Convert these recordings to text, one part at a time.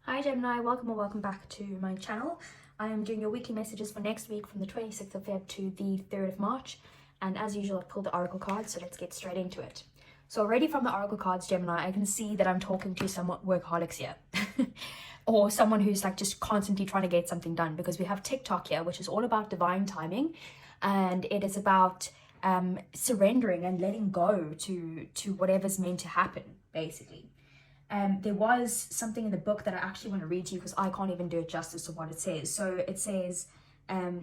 Hi Gemini, welcome or welcome back to my channel. I am doing your weekly messages for next week from the 26th of Feb to the 3rd of March. And as usual, I've pulled the oracle cards, so let's get straight into it. So already from the oracle cards, Gemini, I can see that I'm talking to somewhat workaholics here. Or someone who's like just constantly trying to get something done, because we have TikTok here, which is all about divine timing. And it is about surrendering and letting go to whatever's meant to happen, basically. There was something in the book that I actually want to read to you because I can't even do it justice to what it says. So it says,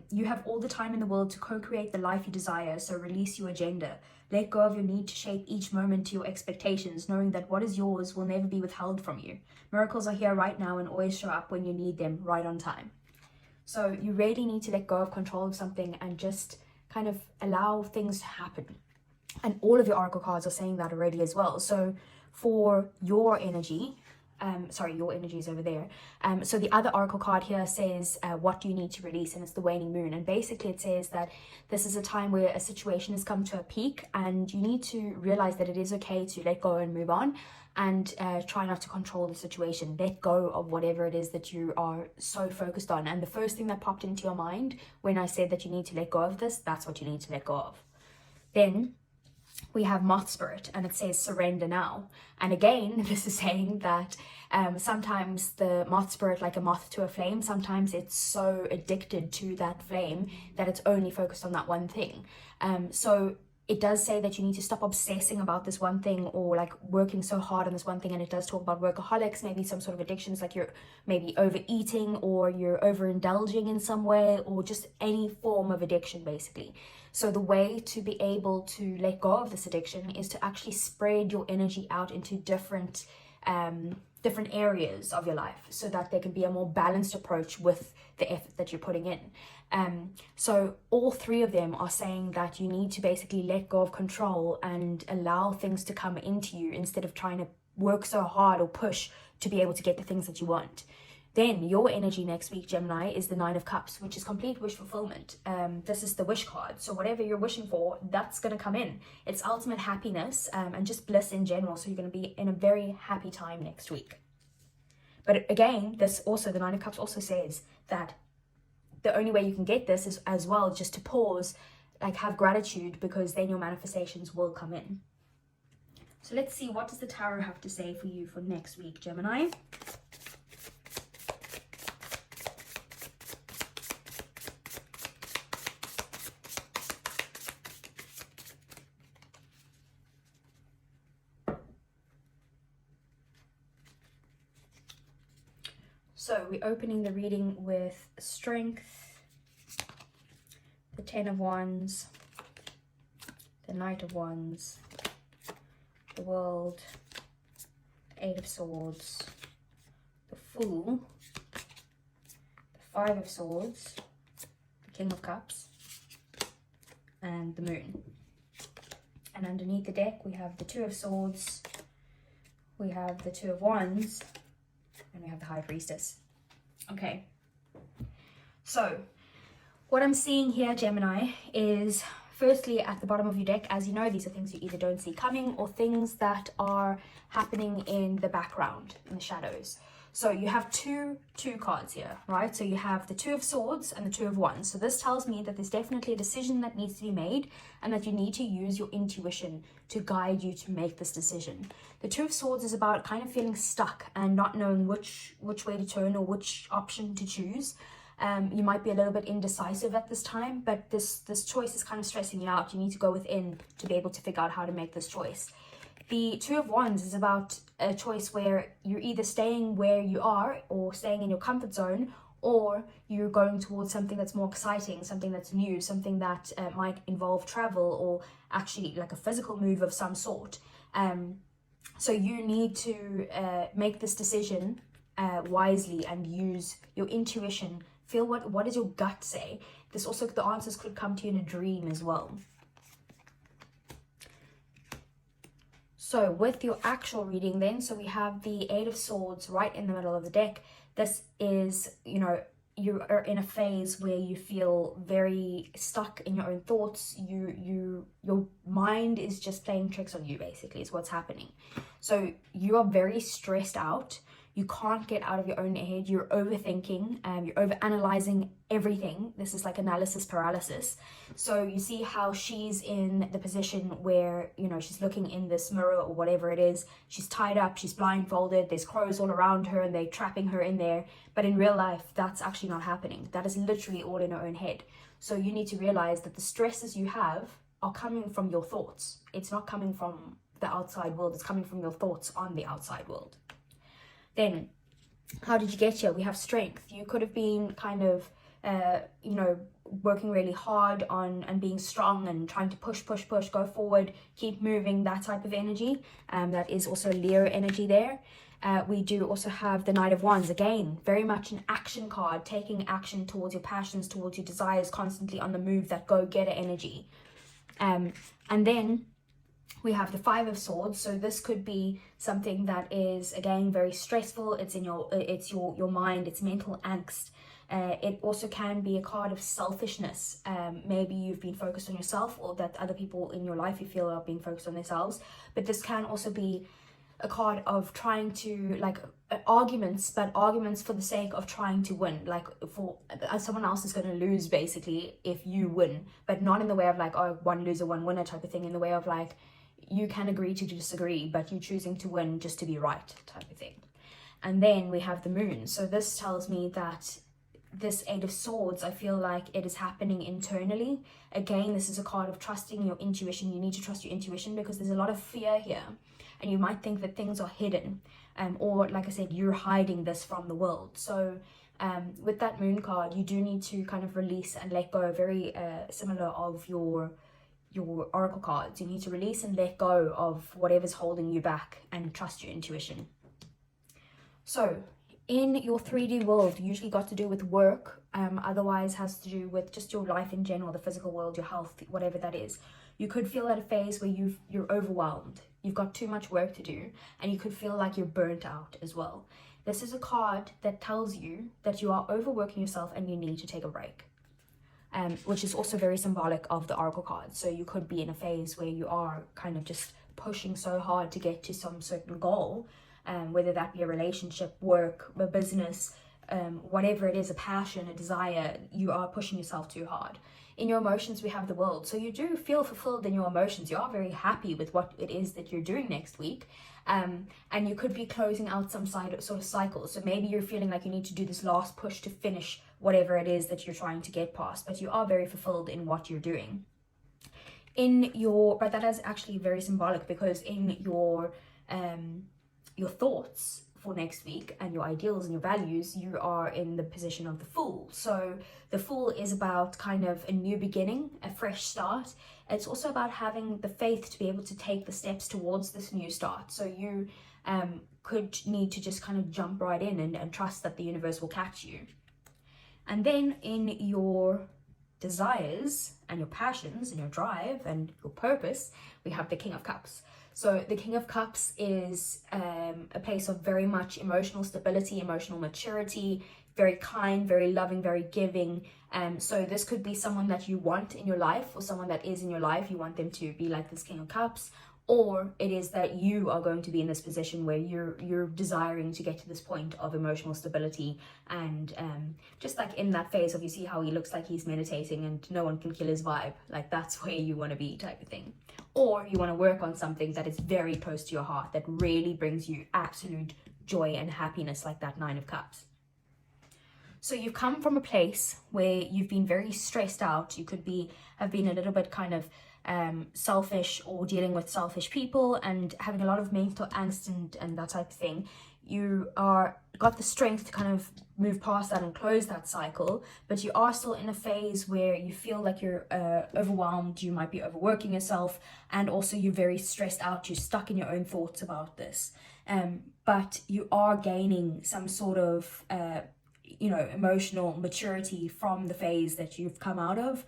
you have all the time in the world to co-create the life you desire, so release your agenda. Let go of your need to shape each moment to your expectations, knowing that what is yours will never be withheld from you. Miracles are here right now and always show up when you need them, right on time. So you really need to let go of control of something and just kind of allow things to happen. And all of your oracle cards are saying that already as well. So for your energy, your energy is over there. So the other oracle card here says, what do you need to release? And it's the waning moon. And basically it says that this is a time where a situation has come to a peak and you need to realize that it is okay to let go and move on and try not to control the situation. Let go of whatever it is that you are so focused on. And the first thing that popped into your mind when I said that you need to let go of this, that's what you need to let go of. Then we have moth spirit, and it says surrender now. And again, this is saying that sometimes the moth spirit, like a moth to a flame, sometimes it's so addicted to that flame that it's only focused on that one thing. So it does say that you need to stop obsessing about this one thing or like working so hard on this one thing. And it does talk about workaholics, maybe some sort of addictions, like you're maybe overeating or you're overindulging in some way, or just any form of addiction, basically. So the way to be able to let go of this addiction is to actually spread your energy out into different areas of your life, so that there can be a more balanced approach with the effort that you're putting in. So all three of them are saying that you need to basically let go of control and allow things to come into you instead of trying to work so hard or push to be able to get the things that you want. Then your energy next week, Gemini, is the Nine of Cups, which is complete wish fulfillment. This is the wish card. So whatever you're wishing for, that's going to come in. It's ultimate happiness and just bliss in general. So you're going to be in a very happy time next week. But again, the Nine of Cups also says that the only way you can get this is as well just to pause, like have gratitude, because then your manifestations will come in. So let's see, what does the tarot have to say for you for next week, Gemini? So we're opening the reading with Strength, the Ten of Wands, the Knight of Wands, the World, the Eight of Swords, the Fool, the Five of Swords, the King of Cups, and the Moon. And underneath the deck we have the Two of Swords, we have the Two of Wands, and we have the High Priestess. Okay, so what I'm seeing here, Gemini, is firstly at the bottom of your deck, as you know, these are things you either don't see coming or things that are happening in the background, in the shadows. So you have two cards here, right? So you have the Two of Swords and the Two of Wands. So this tells me that there's definitely a decision that needs to be made and that you need to use your intuition to guide you to make this decision. The Two of Swords is about kind of feeling stuck and not knowing which way to turn or which option to choose. You might be a little bit indecisive at this time, but this choice is kind of stressing you out. You need to go within to be able to figure out how to make this choice. The Two of Wands is about a choice where you're either staying where you are or staying in your comfort zone, or you're going towards something that's more exciting, something that's new, something that might involve travel or actually like a physical move of some sort. So you need to make this decision wisely and use your intuition. Feel what does your gut say. This also, the answers could come to you in a dream as well. So with your actual reading then, so we have the Eight of Swords right in the middle of the deck. This is, you are in a phase where you feel very stuck in your own thoughts. Your mind is just playing tricks on you, basically, is what's happening. So you are very stressed out. You can't get out of your own head. You're overthinking, you're overanalyzing everything. This is like analysis paralysis. So you see how she's in the position where, you know, she's looking in this mirror or whatever it is. She's tied up, she's blindfolded, there's crows all around her and they're trapping her in there. But in real life, that's actually not happening. That is literally all in her own head. So you need to realize that the stresses you have are coming from your thoughts. It's not coming from the outside world. It's coming from your thoughts on the outside world. Then, how did you get here? We have strength. You could have been kind of, you know, working really hard on and being strong and trying to push, go forward, keep moving, that type of energy. That is also Leo energy there. We do also have the Knight of Wands. Again, very much an action card, taking action towards your passions, towards your desires, constantly on the move, that go-getter energy. And then we have the Five of Swords. So this could be something that is, again, very stressful. It's in your mind, it's mental angst. It also can be a card of selfishness. Maybe you've been focused on yourself, or that other people in your life you feel are being focused on themselves. But this can also be a card of trying to, like, arguments, but arguments for the sake of trying to win, like for someone else is going to lose basically if you win, but not in the way of like, oh, one loser one winner type of thing, in the way of like, you can agree to disagree, but you choosing to win just to be right type of thing. And then we have the Moon. So this tells me that this Eight of Swords, I feel like it is happening internally. Again, this is a card of trusting your intuition. You need to trust your intuition because there's a lot of fear here. And you might think that things are hidden. Or like I said, you're hiding this from the world. So with that Moon card, you do need to kind of release and let go, very similar of your oracle cards. You need to release and let go of whatever's holding you back and trust your intuition. So in your 3D world, usually got to do with work, otherwise has to do with just your life in general, the physical world, your health, whatever that is. You could feel at a phase where you're overwhelmed, you've got too much work to do, and you could feel like you're burnt out as well. This is a card that tells you that you are overworking yourself and you need to take a break. Which is also very symbolic of the oracle cards. So you could be in a phase where you are kind of just pushing so hard to get to some certain goal, whether that be a relationship, work, a business, whatever it is, a passion, a desire, you are pushing yourself too hard. In your emotions, we have the World. So you do feel fulfilled in your emotions. You are very happy with what it is that you're doing next week. And you could be closing out some sort of cycle. So maybe you're feeling like you need to do this last push to finish whatever it is that you're trying to get past, but you are very fulfilled in what you're doing. But that is actually very symbolic, because in your thoughts for next week and your ideals and your values, you are in the position of the Fool. So the Fool is about kind of a new beginning, a fresh start. It's also about having the faith to be able to take the steps towards this new start. So you could need to just kind of jump right in and trust that the universe will catch you. And then in your desires and your passions and your drive and your purpose, we have the King of Cups. So the King of Cups is a place of very much emotional stability, emotional maturity, very kind, very loving, very giving. So this could be someone that you want in your life, or someone that is in your life. You want them to be like this King of Cups, or it is that you are going to be in this position where you're desiring to get to this point of emotional stability, and just like in that phase of, you see how he looks like he's meditating and no one can kill his vibe, like that's where you want to be type of thing. Or you want to work on something that is very close to your heart, that really brings you absolute joy and happiness, like that Nine of Cups. So you've come from a place where you've been very stressed out. You could have been a little bit kind of selfish, or dealing with selfish people and having a lot of mental angst and that type of thing. You got the strength to kind of move past that and close that cycle, but you are still in a phase where you feel like you're overwhelmed. You might be overworking yourself, and also you're very stressed out. You're stuck in your own thoughts about this, but you are gaining some sort of emotional maturity from the phase that you've come out of.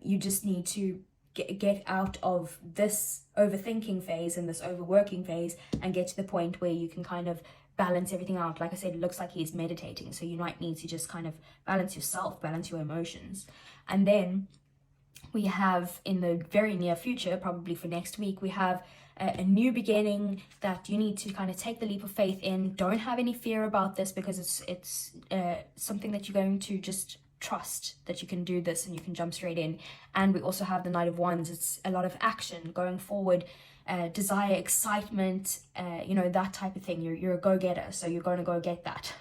You just need to get out of this overthinking phase and this overworking phase and get to the point where you can kind of balance everything out. Like I said, it looks like he's meditating, so you might need to just kind of balance yourself, balance your emotions. And then we have, in the very near future, probably for next week, we have a new beginning that you need to kind of take the leap of faith in. Don't have any fear about this, because it's something that you're going to just trust that you can do this and you can jump straight in. And we also have the Knight of Wands. It's a lot of action going forward, desire, excitement, you know, that type of thing. You're a go-getter, so you're going to go get that.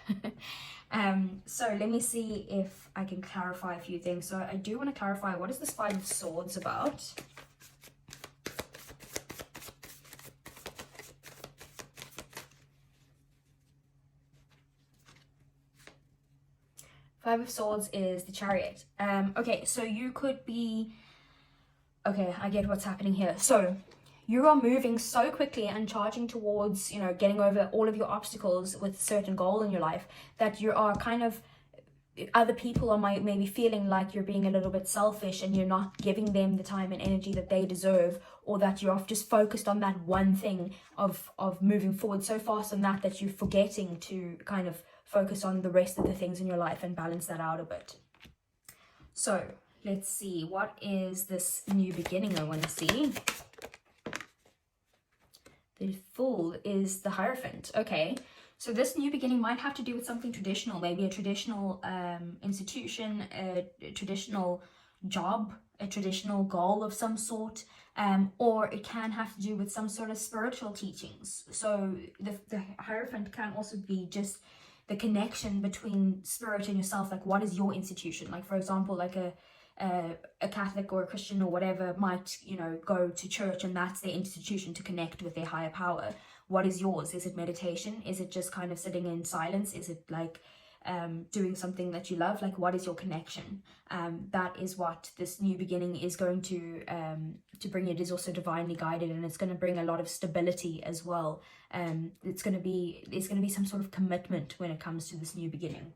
So let me see if I can clarify a few things. So I do want to clarify, what is this Five of Swords about? Five of Swords is the Chariot. Okay, so you could be... Okay, I get what's happening here. So you are moving so quickly and charging towards, you know, getting over all of your obstacles with a certain goal in your life, that you are kind of... Other people are maybe feeling like you're being a little bit selfish and you're not giving them the time and energy that they deserve, or that you're just focused on that one thing of moving forward so fast on that you're forgetting to kind of focus on the rest of the things in your life and balance that out a bit. So let's see, what is this new beginning I want to see? The Fool is the Hierophant. Okay, so this new beginning might have to do with something traditional, maybe a traditional institution, a traditional job, a traditional goal of some sort, or it can have to do with some sort of spiritual teachings. So the Hierophant can also be just the connection between spirit and yourself. Like, what is your institution? Like, for example, like a Catholic or a Christian or whatever might, you know, go to church and that's their institution to connect with their higher power. What is yours? Is it meditation? Is it just kind of sitting in silence? Is it like doing something that you love? Like, what is your connection? That is what this new beginning is going to bring. It is also divinely guided, and it's going to bring a lot of stability as well. There's going to be some sort of commitment when it comes to this new beginning.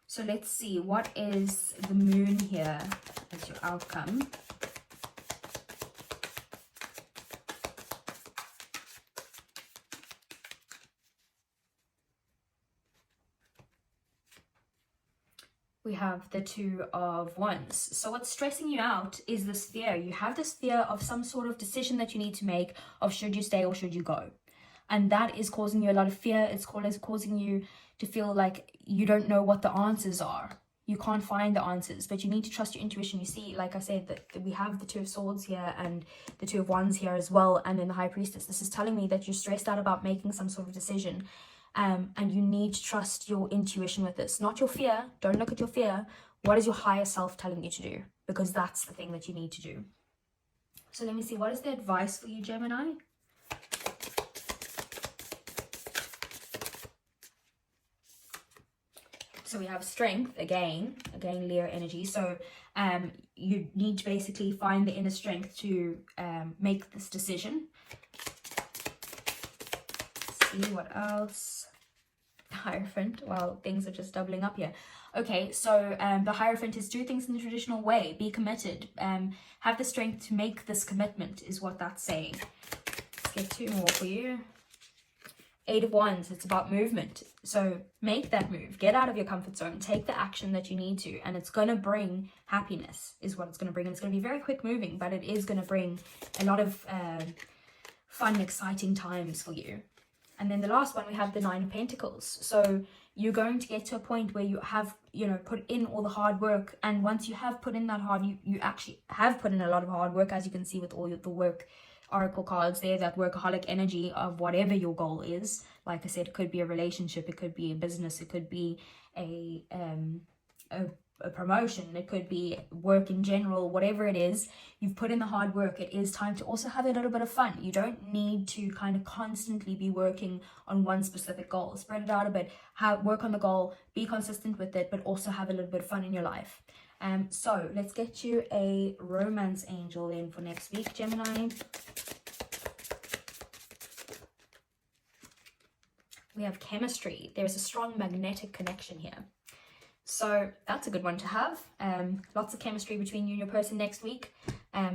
So let's see, what is the Moon here as your outcome? We have the Two of Wands. So what's stressing you out is this fear. You have this fear of some sort of decision that you need to make, of should you stay or should you go. And that is causing you a lot of fear. It's causing you to feel like you don't know what the answers are. You can't find the answers, but you need to trust your intuition. You see, like I said, that we have the Two of Swords here and the Two of Wands here as well, and then the High Priestess. This is telling me that you're stressed out about making some sort of decision. And you need to trust your intuition with this, not your fear. Don't look at your fear. What is your higher self telling you to do? Because that's the thing that you need to do. So let me see, what is the advice for you, Gemini? So we have Strength, again Leo energy. So you need to basically find the inner strength to make this decision. Let's see what else. Hierophant. Well, things are just doubling up here. Okay, so the Hierophant is do things in the traditional way. Be committed. Have the strength to make this commitment is what that's saying. Let's get two more for you. Eight of Wands. It's about movement. So make that move. Get out of your comfort zone. Take the action that you need to. And it's going to bring happiness is what it's going to bring. And it's going to be very quick moving, but it is going to bring a lot of fun, exciting times for you. And then the last one, we have the Nine of Pentacles. So you're going to get to a point where you have, you know, put in all the hard work. And once you have put in that you actually have put in a lot of hard work, as you can see with all the work oracle cards there, that workaholic energy of whatever your goal is. Like I said, it could be a relationship, it could be a business, it could be a promotion, it could be work in general, whatever it is, you've put in the hard work. It is time to also have a little bit of fun. You don't need to kind of constantly be working on one specific goal. Spread it out a bit, work on the goal, be consistent with it, but also have a little bit of fun in your life. So let's get you a romance angel in for next week, Gemini. We have chemistry. There's a strong magnetic connection here. So that's a good one to have. Lots of chemistry between you and your person next week.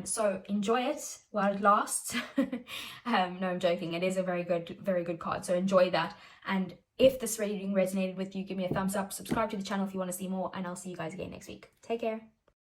So enjoy it while it lasts. No, I'm joking. It is a very good card. So enjoy that. And if this reading resonated with you, give me a thumbs up. Subscribe to the channel if you want to see more. And I'll see you guys again next week. Take care.